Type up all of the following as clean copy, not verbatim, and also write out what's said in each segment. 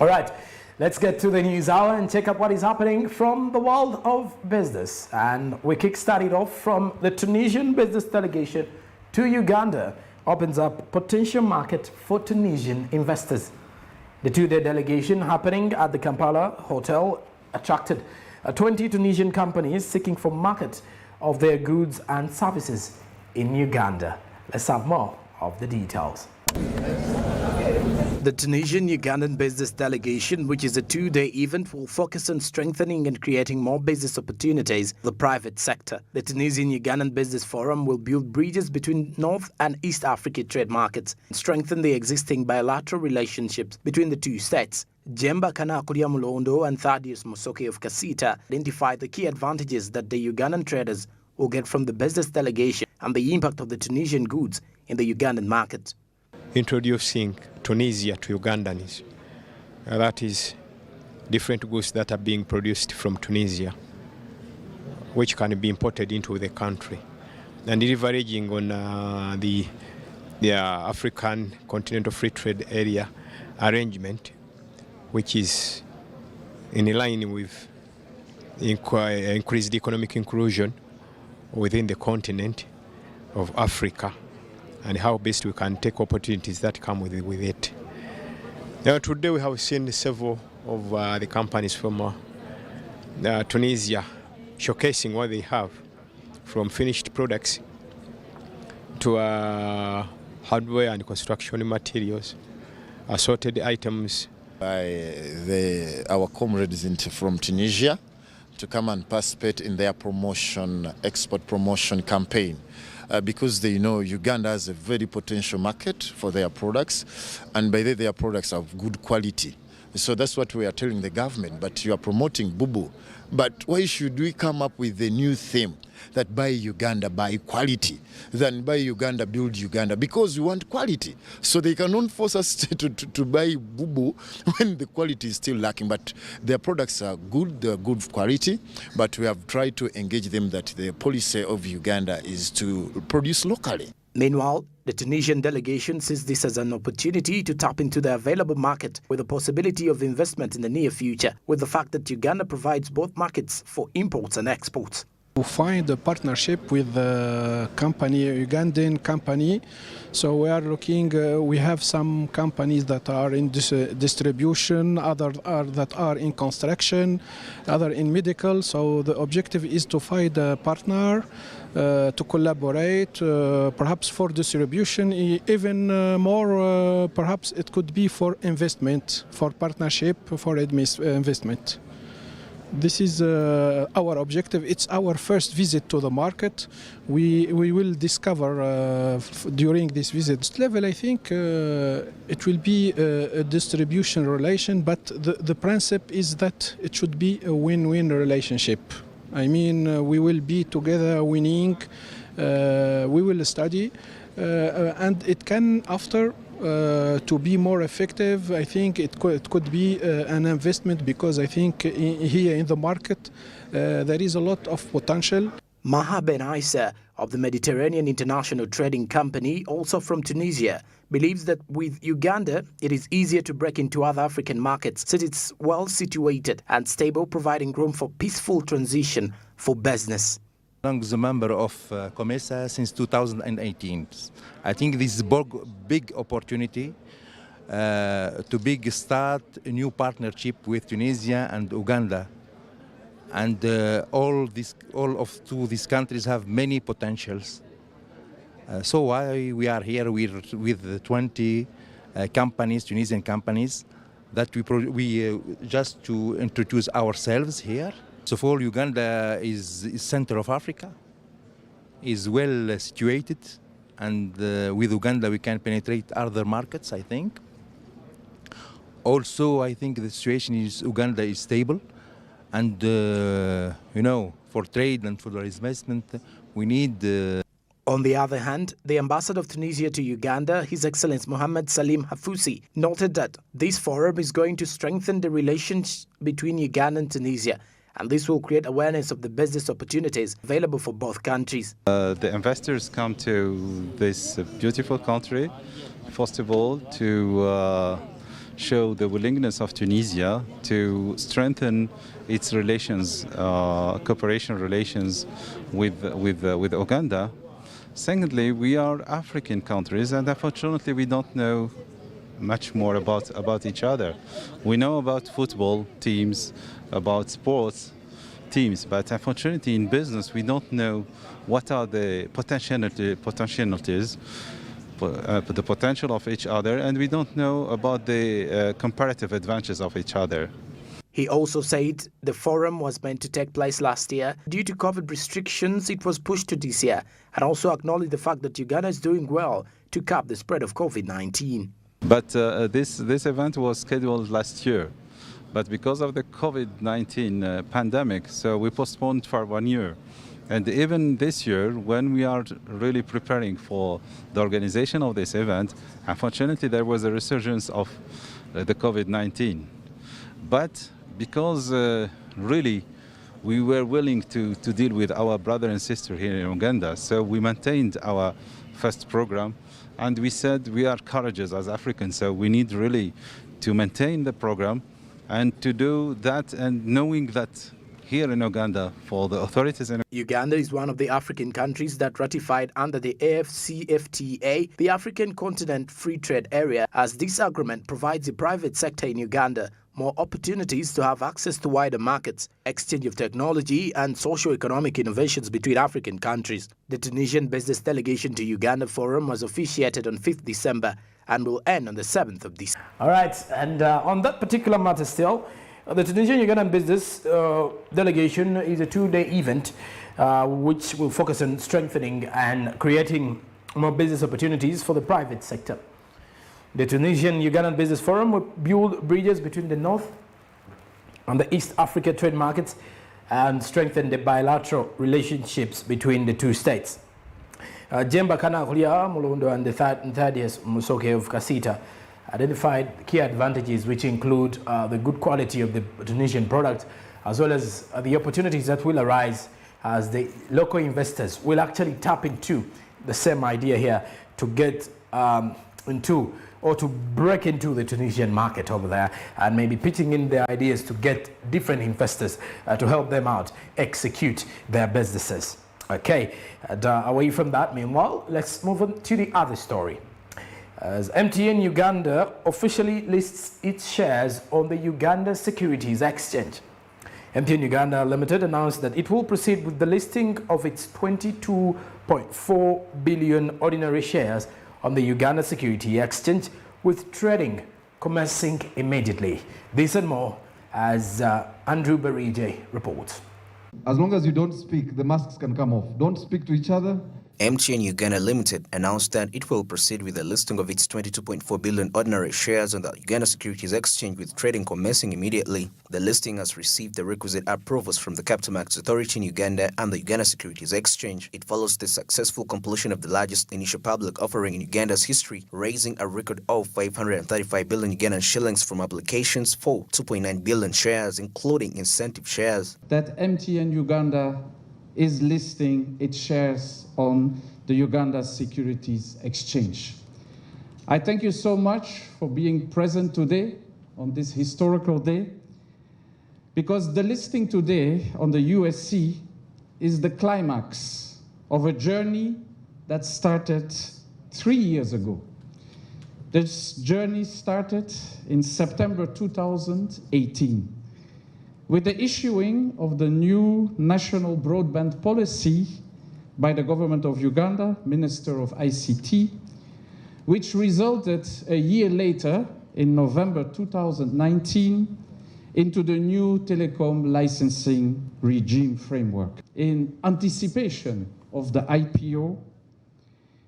All right, let's get to the news hour and check out what is happening from the world of business. And we kick-start it off from the Tunisian business delegation to Uganda opens up potential market for Tunisian investors. The two-day delegation happening at the Kampala Hotel attracted 20 Tunisian companies seeking for market of their goods and services in Uganda. Let's have more of the details. The Tunisian-Ugandan business delegation, which is a two-day event, will focus on strengthening and creating more business opportunities for the private sector. The Tunisian-Ugandan Business Forum will build bridges between North and East African trade markets and strengthen the existing bilateral relationships between the two states. Jemba Kanakulia Mulondo and Thaddeus Musoke of Kasita identified the key advantages that the Ugandan traders will get from the business delegation and the impact of the Tunisian goods in the Ugandan market. Introducing Tunisia to Ugandans, that is different goods that are being produced from Tunisia, which can be imported into the country, and leveraging on the African Continental Free Trade Area arrangement, which is in line with increased economic inclusion within the continent of Africa, and how best we can take opportunities that come with it. Now, today we have seen several of the companies from Tunisia showcasing what they have, from finished products to hardware and construction materials, assorted items. By our comrades from Tunisia to come and participate in their export promotion campaign. Because they know Uganda has a very potential market for their products, and by that their products are of good quality. So that's what we are telling the government, but you are promoting Bubu. But why should we come up with a new theme that buy Uganda, buy quality, than buy Uganda, build Uganda? Because we want quality. So they cannot force us to buy Bubu when the quality is still lacking. But their products are good, they're good quality, but we have tried to engage them that the policy of Uganda is to produce locally. Meanwhile, the Tunisian delegation sees this as an opportunity to tap into the available market with the possibility of investment in the near future, with the fact that Uganda provides both markets for imports and exports. To find a partnership with a company, a Ugandan company. So we are looking, we have some companies that are in distribution, others that are in construction, other in medical. So the objective is to find a partner to collaborate, perhaps for distribution, even more, perhaps it could be for investment, for partnership, for investment. This is our objective. It's our first visit to the market. We will discover during this visit level, I think it will be a distribution relation, but the principle is that it should be a win-win relationship. I mean, we will be together winning, we will study, and it can, after, to be more effective, I think it could be an investment, because I think here in the market there is a lot of potential. Maha Ben Isa of the Mediterranean International Trading Company, also from Tunisia, believes that with Uganda it is easier to break into other African markets since it's well situated and stable, providing room for peaceful transition for business. I'm a member of COMESA since 2018. I think this is a big opportunity to start a new partnership with Tunisia and Uganda. And all of these countries have many potentials. So why we are here with 20 companies, Tunisian companies, that we just to introduce ourselves here. So for Uganda is center of Africa, is well situated, and with Uganda we can penetrate other markets, I think. Also, I think the situation in Uganda is stable, and you know, for trade and for investment, we need. On the other hand, the ambassador of Tunisia to Uganda, His Excellency Mohammed Salim Hafousi, noted that this forum is going to strengthen the relations between Uganda and Tunisia, and this will create awareness of the business opportunities available for both countries. The investors come to this beautiful country, first of all, to show the willingness of Tunisia to strengthen its relations, cooperation relations with Uganda. Secondly, we are African countries, and unfortunately we don't know much more about each other. We know about football teams, about sports teams, but unfortunately in business we don't know what are the potentialities, the potential of each other, and we don't know about the comparative advantages of each other. He also said the forum was meant to take place last year. Due to COVID restrictions, it was pushed to this year, and also acknowledged the fact that Uganda is doing well to curb the spread of COVID-19. But this event was scheduled last year, but because of the COVID-19 pandemic, so we postponed for 1 year. And even this year, when we are really preparing for the organization of this event, unfortunately there was a resurgence of the COVID-19. But because really we were willing to deal with our brother and sister here in Uganda, so we maintained our first program, and we said we are courageous as Africans, so we need really to maintain the program and to do that, and knowing that here in Uganda, for the authorities in Uganda is one of the African countries that ratified under the AfCFTA, the African Continent Free Trade Area, as this agreement provides the private sector in Uganda more opportunities to have access to wider markets, exchange of technology and socio-economic innovations between African countries. The Tunisian Business Delegation to Uganda Forum was officiated on 5th December and will end on the 7th of December. All right, and on that particular matter still, the Tunisian-Ugandan Business Delegation is a two-day event which will focus on strengthening and creating more business opportunities for the private sector. The Tunisian-Ugandan Business Forum will build bridges between the North and the East Africa trade markets and strengthen the bilateral relationships between the two states. Jemba Kana Kulia Mulundo and Thaddeus Musoke of Kasita identified key advantages which include the good quality of the Tunisian product, as well as the opportunities that will arise as the local investors will actually tap into the same idea here to get into or to break into the Tunisian market over there, and maybe pitching in their ideas to get different investors to help them out execute their businesses. Okay, and away from that, meanwhile, let's move on to the other story. As MTN Uganda officially lists its shares on the Uganda Securities Exchange. MTN Uganda Limited announced that it will proceed with the listing of its 22.4 billion ordinary shares on the Uganda Security Exchange, with trading commencing immediately. This and more as Andrew Barije reports. As long as you don't speak, the masks can come off. Don't speak to each other. MTN Uganda Limited announced that it will proceed with the listing of its 22.4 billion ordinary shares on the Uganda Securities Exchange, with trading commencing immediately. The listing has received the requisite approvals from the Capital Markets Authority in Uganda and the Uganda Securities Exchange. It follows the successful completion of the largest initial public offering in Uganda's history, raising a record of 535 billion Ugandan shillings from applications for 2.9 billion shares, including incentive shares. That MTN Uganda is listing its shares on the Uganda Securities Exchange. I thank you so much for being present today on this historical day, because the listing today on the USC is the climax of a journey that started 3 years ago. This journey started in September 2018. With the issuing of the new national broadband policy by the government of Uganda, Minister of ICT, which resulted a year later, in November 2019, into the new telecom licensing regime framework. In anticipation of the IPO,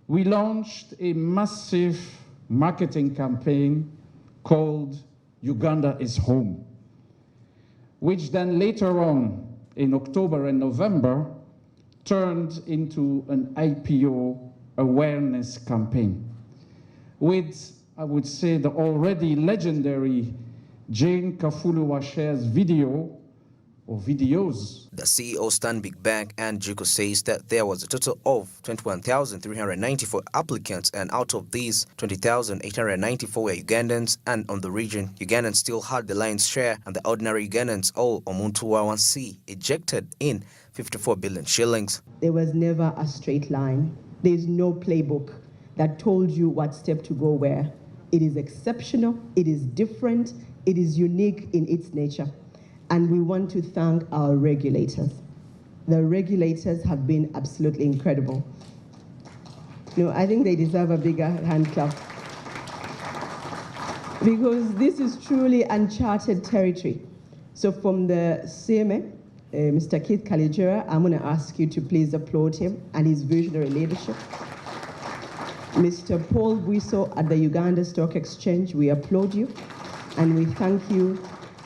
we launched a massive marketing campaign called Uganda is Home, which then later on, in October and November, turned into an IPO awareness campaign with, I would say, the already legendary Jane Kafulu Washer's video or videos. The CEO Stanbic Bank and Juko says that there was a total of 21,394 applicants, and out of these, 20,894 were Ugandans, and on the region, Ugandans still had the lion's share, and the ordinary Ugandans, all Omuntu Wawansi, ejected in 54 billion shillings. There was never a straight line. There is no playbook that told you what step to go where. It is exceptional, it is different, it is unique in its nature. And we want to thank our regulators. The regulators have been absolutely incredible. You know, I think they deserve a bigger hand clap, because this is truly uncharted territory. So from the CMA, Mr. Keith Kalijura, I'm going to ask you to please applaud him and his visionary leadership. Mr. Paul Bwiso at the Uganda Stock Exchange, we applaud you and we thank you.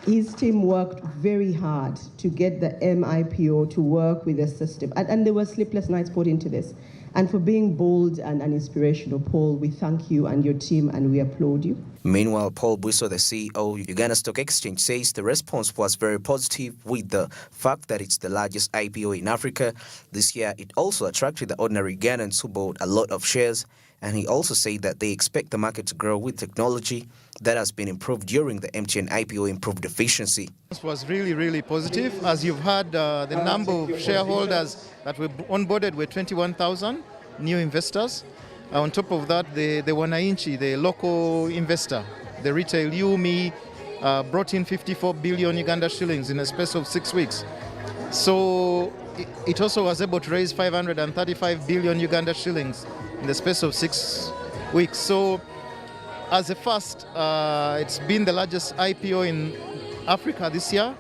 His team worked very hard to get the MIPO to work with the system. And there were sleepless nights put into this. And for being bold and inspirational, Paul, we thank you and your team and we applaud you. Meanwhile, Paul Bwiso, the CEO of Uganda Stock Exchange, says the response was very positive, with the fact that it's the largest IPO in Africa. This year, it also attracted the ordinary Ugandans who bought a lot of shares. And he also said that they expect the market to grow with technology that has been improved during the MTN IPO, improved efficiency. This was really positive. As you've heard, the number of shareholders that were onboarded were 21,000 new investors. On top of that, the Wananchi, the local investor, the retail Yumi, brought in 54 billion Uganda shillings in a space of 6 weeks. So it also was able to raise 535 billion Uganda shillings in the space of 6 weeks. So as a first, it's been the largest IPO in Africa this year,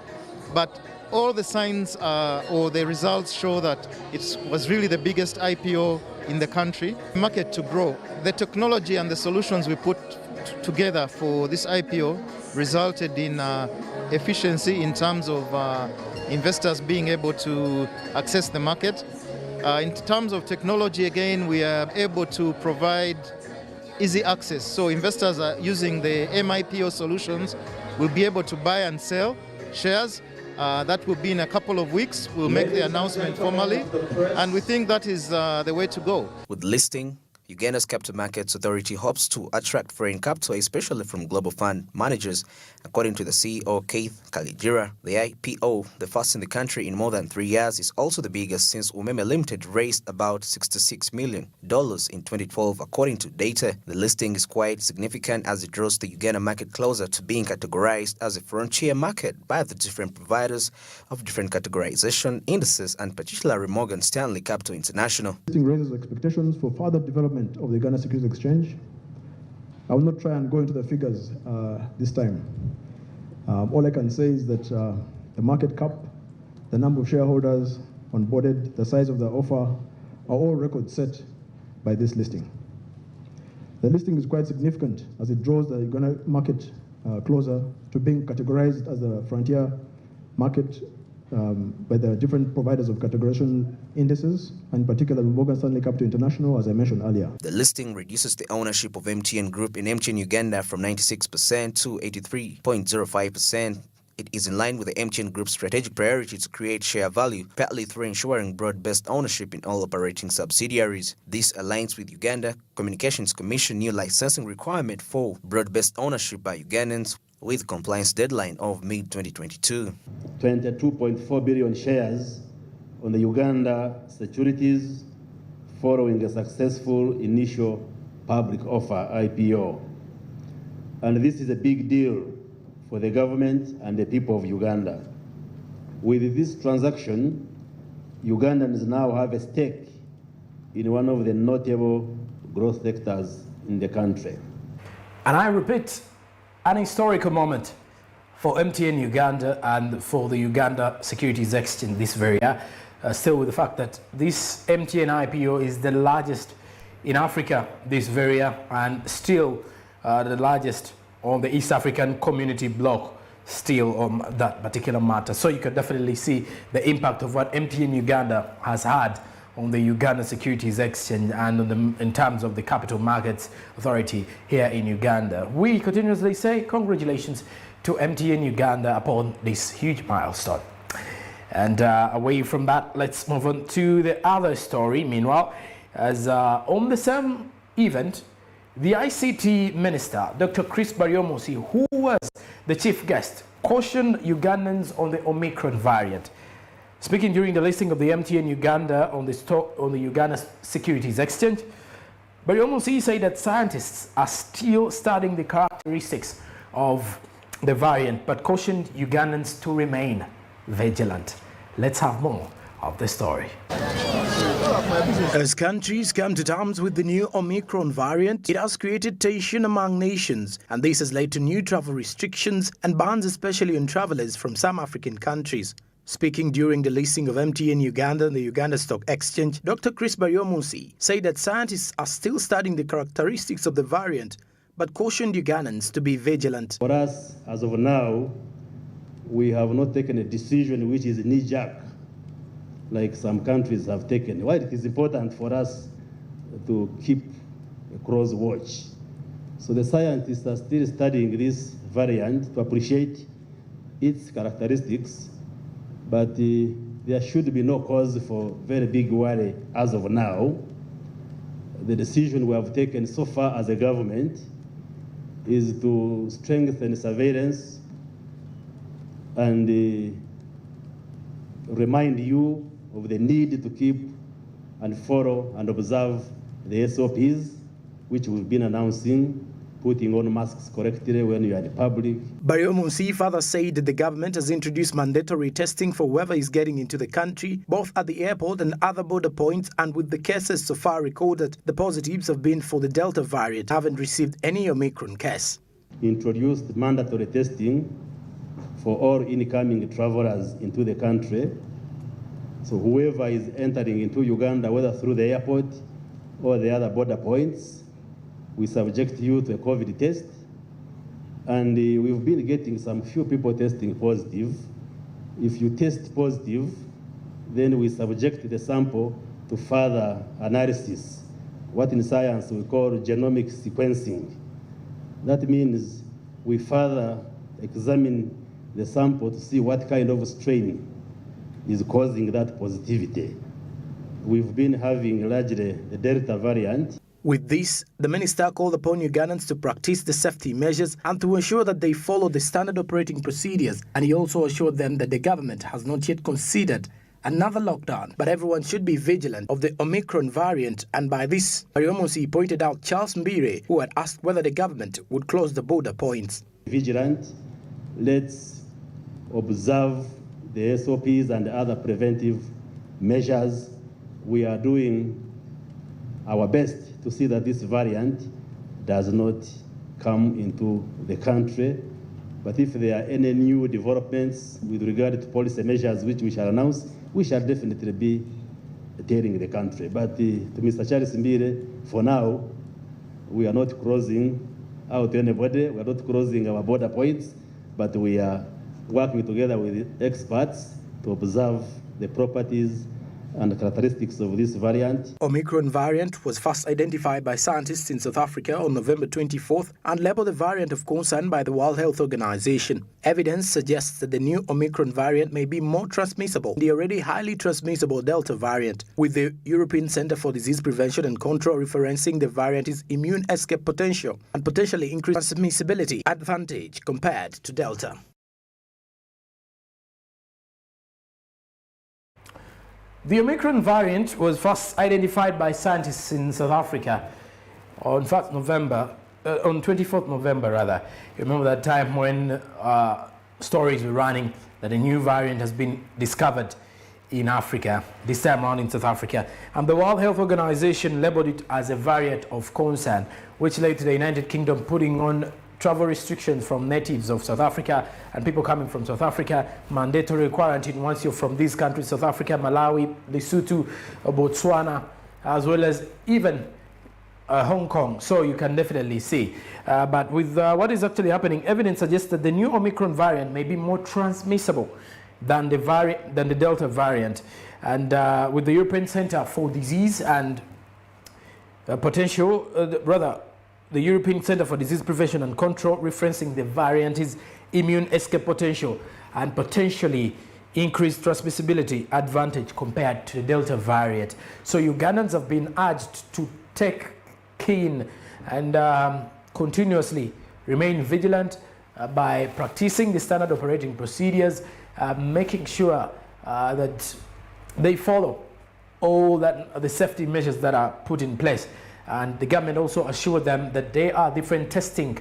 but all the signs or the results show that it was really the biggest IPO in the country. Market to grow. The technology and the solutions we put together for this IPO resulted in efficiency in terms of investors being able to access the market. In terms of technology, again, we are able to provide easy access. So investors are using the MIPO solutions will be able to buy and sell shares. That will be in a couple of weeks. We'll make the announcement formally, and we think that is the way to go. With listing, Uganda's Capital Markets Authority hopes to attract foreign capital, especially from global fund managers. According to the CEO, Keith Kalijura, the IPO, the first in the country in more than 3 years, is also the biggest since Umeme Limited raised about $66 million in 2012. According to data, the listing is quite significant as it draws the Uganda market closer to being categorized as a frontier market by the different providers of different categorization indices, and particularly Morgan Stanley Capital International. Listing raises expectations for further development of the Uganda Securities Exchange. I will not try and go into the figures this time. All I can say is that the market cap, the number of shareholders onboarded, the size of the offer are all records set by this listing. The listing is quite significant as it draws the Uganda market closer to being categorized as a frontier market by the different providers of categorization indices, and particularly Morgan Stanley Capital International, as I mentioned earlier. The listing reduces the ownership of MTN Group in MTN Uganda from 96% to 83.05%. It is in line with the MTN Group's strategic priority to create share value, partly through ensuring broad-based ownership in all operating subsidiaries. This aligns with Uganda Communications Commission new licensing requirement for broad-based ownership by Ugandans, with compliance deadline of mid-2022. 22.4 billion shares on the Uganda Securities following a successful initial public offer IPO. And this is a big deal for the government and the people of Uganda. With this transaction, Ugandans now have a stake in one of the notable growth sectors in the country. And I repeat, an historical moment for MTN Uganda and for the Uganda Securities Exchange this very year. Still with the fact that this MTN IPO is the largest in Africa this very year, and still the largest on the East African Community bloc still on that particular matter. So you can definitely see the impact of what MTN Uganda has had on the Uganda Securities Exchange and on in terms of the Capital Markets Authority here in Uganda. We continuously say congratulations to MTN Uganda upon this huge milestone. And away from that, let's move on to the other story. Meanwhile, as on the same event, the ICT minister, Dr. Chris Baryomunsi, who was the chief guest, cautioned Ugandans on the Omicron variant. Speaking during the listing of the MTN Uganda on the Uganda Securities Exchange, Baryomunsi said that scientists are still studying the characteristics of the variant, but cautioned Ugandans to remain vigilant. Let's have more of the story. As countries come to terms with the new Omicron variant, it has created tension among nations, and this has led to new travel restrictions and bans, especially on travelers from some African countries. Speaking during the listing of MTN Uganda on the Uganda Stock Exchange, Dr. Chris Baryomunsi said that scientists are still studying the characteristics of the variant, but cautioned Ugandans to be vigilant. For us, as of now, we have not taken a decision which is knee-jerk, like some countries have taken. Why it is important for us to keep a close watch. So the scientists are still studying this variant to appreciate its characteristics, but there should be no cause for very big worry as of now. The decision we have taken so far as a government is to strengthen surveillance and remind you of the need to keep and follow and observe the SOPs, which we've been announcing, putting on masks correctly when you are in public. Baryomunsi further said that the government has introduced mandatory testing for whoever is getting into the country, both at the airport and other border points, and with the cases so far recorded, the positives have been for the Delta variant, haven't received any Omicron case. Introduced mandatory testing for all incoming travelers into the country. So whoever is entering into Uganda, whether through the airport or the other border points, we subject you to a COVID test. And we've been getting some few people testing positive. If you test positive, then we subject the sample to further analysis, what in science we call genomic sequencing. That means we further examine the sample to see what kind of strain is causing that positivity. We've been having largely the Delta variant. With this, the minister called upon Ugandans to practice the safety measures and to ensure that they follow the standard operating procedures. And he also assured them that the government has not yet considered another lockdown, but everyone should be vigilant of the Omicron variant. And by this, Baryomunsi pointed out Charles Mbire, who had asked whether the government would close the border points. Vigilant, let's observe the SOPs and other preventive measures. We are doing our best to see that this variant does not come into the country. But if there are any new developments with regard to policy measures which we shall announce, we shall definitely be telling the country. But to Mr. Charles Mbire, for now, we are not crossing out anybody. We are not crossing our border points, but we are working together with experts to observe the properties and the characteristics of this variant. Omicron variant was first identified by scientists in South Africa on November 24th and labeled a variant of concern by the World Health Organization. Evidence suggests that the new Omicron variant may be more transmissible than the already highly transmissible Delta variant, with the European Center for Disease Prevention and Control referencing the variant's immune escape potential and potentially increased transmissibility advantage compared to Delta. The Omicron variant was first identified by scientists in South Africa on 24th November rather. You remember that time when stories were running that a new variant has been discovered in Africa, this time around in South Africa. And the World Health Organization labeled it as a variant of concern, which led to the United Kingdom putting on travel restrictions from natives of South Africa and people coming from South Africa, mandatory quarantine once you're from these countries, South Africa, Malawi, Lesotho, Botswana, as well as even Hong Kong. So you can definitely see. But with what is actually happening, evidence suggests that the new Omicron variant may be more transmissible than the Delta variant. And with the European Center for Disease and the European Center for Disease Prevention and Control referencing the variant's immune escape potential and potentially increased transmissibility advantage compared to the Delta variant. So Ugandans have been urged to take keen and continuously remain vigilant by practicing the standard operating procedures, making sure that they follow all the safety measures that are put in place. And the government also assured them that there are different testing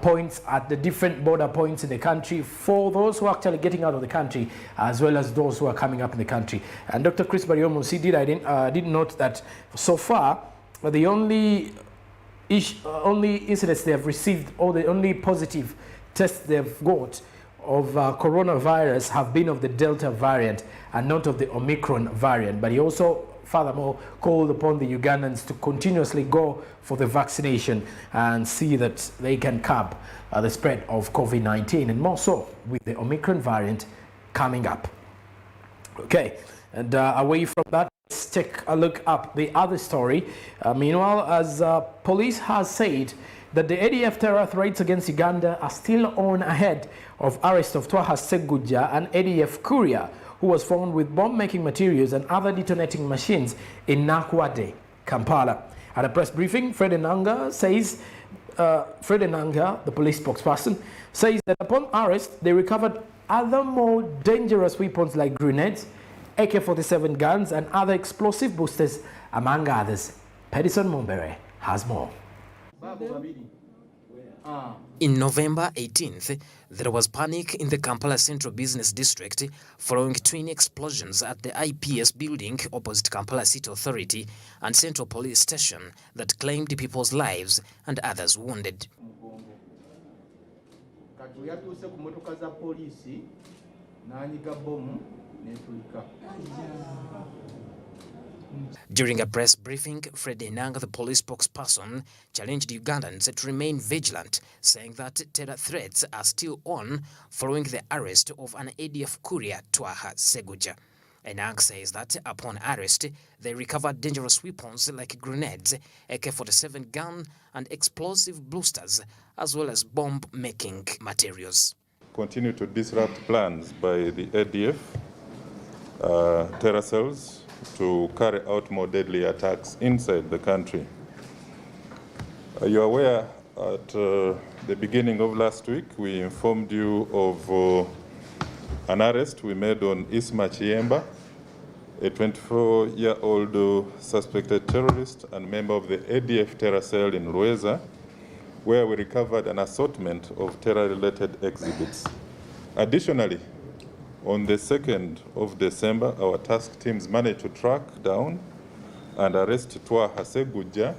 points at the different border points in the country for those who are actually getting out of the country, as well as those who are coming up in the country. And Dr. Chris Baryomunsi did note that so far, the only incidents they have received, or the only positive tests they've got of coronavirus have been of the Delta variant and not of the Omicron variant. But he also furthermore called upon the Ugandans to continuously go for the vaccination and see that they can curb the spread of COVID-19, and more so with the Omicron variant coming up. Okay, and away from that, let's take a look at the other story. Meanwhile, as police has said that the ADF terror threats against Uganda are still on ahead of arrest of Twaha Seguja, an ADF courier who was found with bomb-making materials and other detonating machines in Nakwade, Kampala. At a press briefing, Fred Enanga, the police spokesperson, says that upon arrest, they recovered other more dangerous weapons like grenades, AK-47 guns, and other explosive boosters, among others. Pedison Mumbere has more. In November 18th, there was panic in the Kampala Central Business District following twin explosions at the IPS building opposite Kampala City Authority and Central Police Station that claimed people's lives and others wounded. During a press briefing, Fred Enanga, the police spokesperson, challenged Ugandans to remain vigilant, saying that terror threats are still on following the arrest of an ADF courier, Twaha Seguja. Enanga says that upon arrest, they recovered dangerous weapons like grenades, AK-47 gun, and explosive boosters, as well as bomb-making materials. Continue to disrupt plans by the ADF terror cells to carry out more deadly attacks inside the country. You're aware at the beginning of last week, we informed you of an arrest we made on Isma Chiemba, a 24-year-old suspected terrorist and member of the ADF terror cell in Lueza, where we recovered an assortment of terror-related exhibits. Additionally, on the 2nd of December, our task teams managed to track down and arrest Twaha Seguja,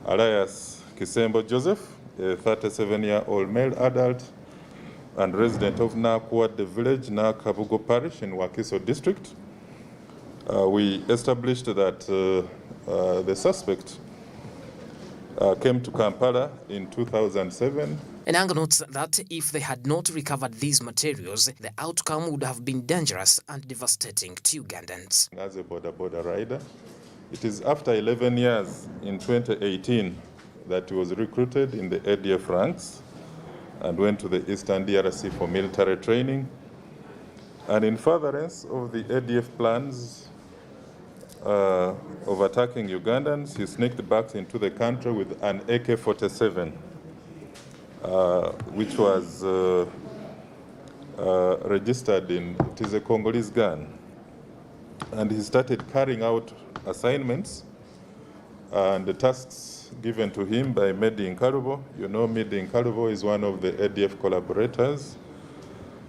alias Kisembo Joseph, a 37-year-old male adult and resident of Nakwade village, Nakabugo parish in Wakiso district. We established that the suspect came to Kampala in 2007. Enanga notes that if they had not recovered these materials, the outcome would have been dangerous and devastating to Ugandans. As a border rider, it is after 11 years in 2018 that he was recruited in the ADF ranks and went to the Eastern DRC for military training. And in furtherance of the ADF plans of attacking Ugandans, he sneaked back into the country with an AK-47. Which was registered it is a Congolese gun. And he started carrying out assignments and the tasks given to him by Medi Nkalubo. You know, Medi Nkalubo is one of the ADF collaborators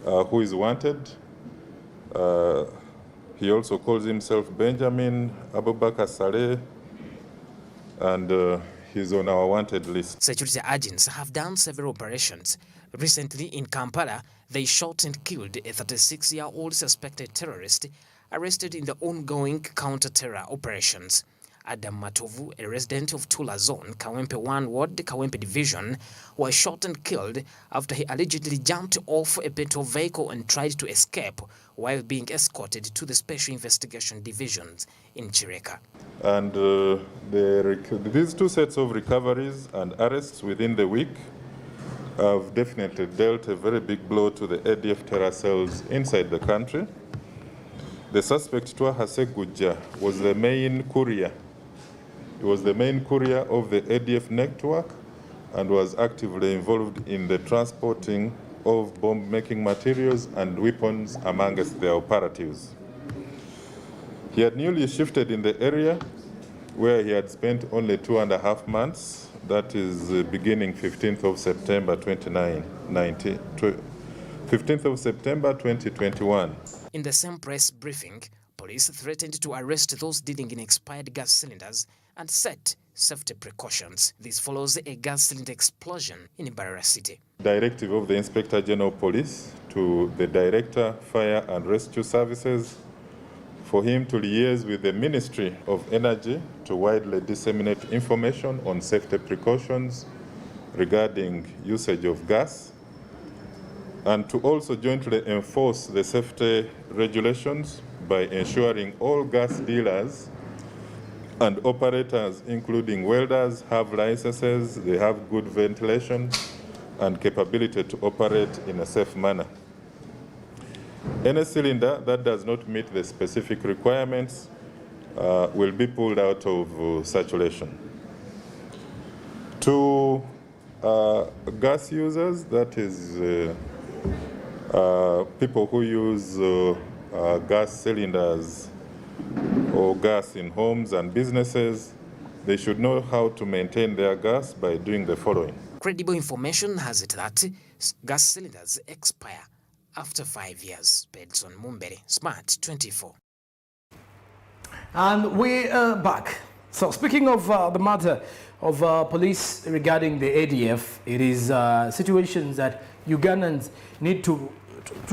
who is wanted. He also calls himself Benjamin Abubakar Saleh, and he's on our wanted list. Security agents have done several operations. Recently in Kampala, they shot and killed a 36-year-old suspected terrorist arrested in the ongoing counter-terror operations. Adam Matovu, a resident of Tula Zone, Kawempe 1 Ward, Kawempe Division, was shot and killed after he allegedly jumped off a petrol vehicle and tried to escape while being escorted to the Special Investigation Divisions in Chireka. And these two sets of recoveries and arrests within the week have definitely dealt a very big blow to the ADF terror cells inside the country. The suspect, Twaha Seguja, was the main courier. He was the main courier of the ADF network and was actively involved in the transporting of bomb-making materials and weapons amongst their operatives. He had newly shifted in the area where he had spent only 2.5 months, that is beginning 15th of September 2021. In the same press briefing, police threatened to arrest those dealing in expired gas cylinders and set safety precautions. This follows a gas cylinder explosion in Mbarara City. Directive of the Inspector General Police to the Director, Fire and Rescue Services for him to liaise with the Ministry of Energy to widely disseminate information on safety precautions regarding usage of gas, and to also jointly enforce the safety regulations by ensuring all gas dealers and operators, including welders, have licenses, they have good ventilation and capability to operate in a safe manner. Any cylinder that does not meet the specific requirements will be pulled out of circulation. To gas users, that is people who use gas cylinders or gas in homes and businesses, they should know how to maintain their gas by doing the following. Credible information has it that gas cylinders expire after 5 years. Bedson Mumbere, Smart 24. And we are back. So speaking of the matter of police regarding the ADF, it is situations that Ugandans need to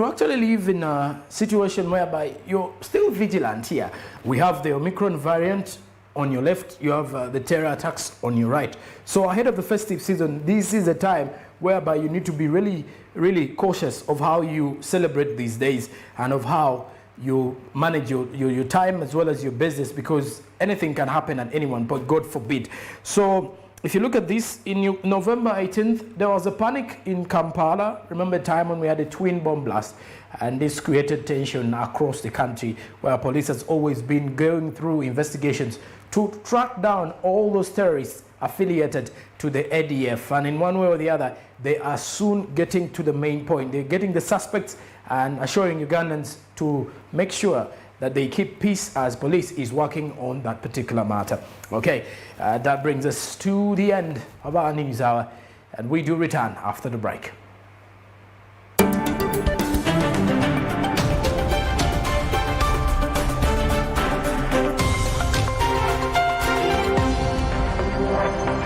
actually live in a situation whereby you're still vigilant here. We have the Omicron variant on your left, you have the terror attacks on your right. So ahead of the festive season, this is a time whereby you need to be really cautious of how you celebrate these days and of how you manage your time as well as your business, because anything can happen at anyone, but God forbid. So if you look at this, in November 18th, there was a panic in Kampala. Remember a time when we had a twin bomb blast, and this created tension across the country, where police has always been going through investigations to track down all those terrorists affiliated to the ADF. And in one way or the other, they are soon getting to the main point. They're getting the suspects and assuring Ugandans to make sure that they keep peace as police is working on that particular matter. Okay, that brings us to the end of our news hour, and we do return after the break.